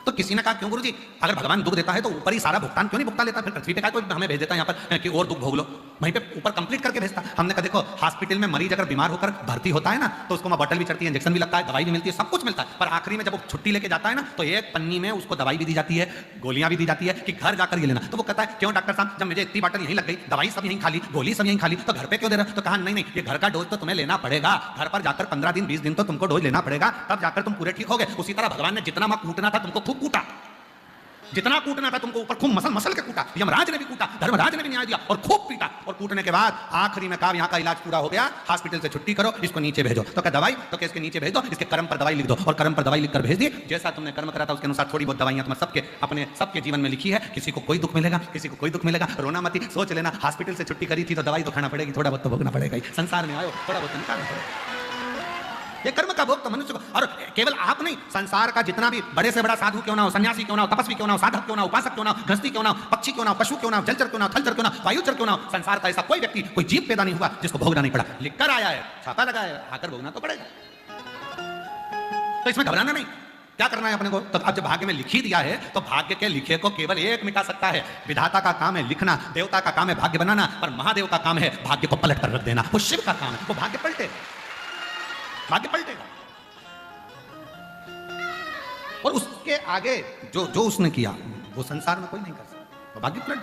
तो किसी ने कहा क्यों गुरुजी, अगर भगवान दुख देता है तो ऊपर ही सारा भुगतान क्यों नहीं भुगता लेता, फिर पृथ्वी पे का कोई हमें भेज देता है यहाँ पर कि और दुख भोग लो, वहीं पे ऊपर कंप्लीट करके भेजता। हमने कहा देखो हॉस्पिटल में मरीज अगर बीमार होकर भर्ती होता है ना तो उसको बॉटल भी चढ़ती है, इंजेक्शन भी लगता है, दवाई भी मिलती है, सब कुछ मिलता है, पर आखिरी में जब वो छुट्टी लेके जाता है ना तो एक पन्नी में उसको दवाई भी दी जाती है, गोलियां भी दी जाती है कि घर जाकर ये लेना। तो वो कहता है क्यों डॉक्टर साहब, जब मुझे इतनी बॉटल यहीं लग गई, दवाई सब यहीं खाली, गोली सब यहीं खाली, तो घर पे क्यों दे रहा? तो कहा नहीं ये घर का डोज तो तुम्हें लेना पड़ेगा, घर पर जाकर 15 दिन 20 दिन तो तुमको डोज लेना पड़ेगा, तब जाकर तुम पूरे ठीक हो गए। उसी तरह भगवान ने जितना मां कूटना था तुमको खूब कूटा, जितना कूटना था तुमको ऊपर खूब मसल मसल के कूटा, यमराज ने भी कूटा, धर्मराज ने भी न्याय दिया और खूब पीटा, और कूटने के बाद आखिरी में कहा यहाँ का इलाज पूरा हो गया, हॉस्पिटल से छुट्टी करो, इसको नीचे भेजो। तो क्या दवाई, तो क्या इसके नीचे भेज दो, इसके कर्म पर दवाई लिख दो, और कर्म पर दवाई लिखकर भेज दी। जैसा तुमने कर्म करा था उसके अनुसार थोड़ी बहुत दवाइयां तुम्हें सबके अपने सबके जीवन में लिखी है। किसी को कोई दुख मिलेगा, किसी को कोई दुख मिलेगा, रोना मत, सोच लेना हॉस्पिटल से छुट्टी करी थी तो दवाई तो खाना पड़ेगी, थोड़ा बहुत तो भोगना पड़ेगा, संसार में आयो थोड़ा बहुत निकालना पड़ेगा। ये कर्म का भोग तो मनुष्य को, और केवल आप नहीं, संसार का जितना भी बड़े से बड़ा साधु क्यों ना हो, सन्यासी क्यों ना हो, तपस्वी क्यों ना हो, साधक क्यों ना हो, उपासक क्यों ना हो, गृहस्थी क्यों ना हो, पक्षी क्यों ना हो, पशु क्यों ना हो, जलचर क्यों ना हो, थलचर क्यों ना हो, वायुचर क्यों ना हो, संसार का ऐसा कोई व्यक्ति, कोई जीव पैदा नहीं हुआ जिसको भोगना नहीं पड़ा। लिखकर आया है, छापा लगाया है, आकर भोगना तो पड़ेगा। तो इसमें घबराना नहीं। क्या करना है अपने को? तो अब जब भाग्य में लिख ही दिया है तो भाग्य के लिखे को केवल एक मिटा सकता है। विधाता का काम है लिखना, देवता का काम है भाग्य बनाना, पर महादेव का काम है भाग्य को पलट कर रख देना। वो शिव का काम है, वो भाग्य पलटे, भाग्य पलटेगा। और उसके आगे जो जो उसने किया वो संसार में कोई नहीं कर सकता, भाग्य पलट।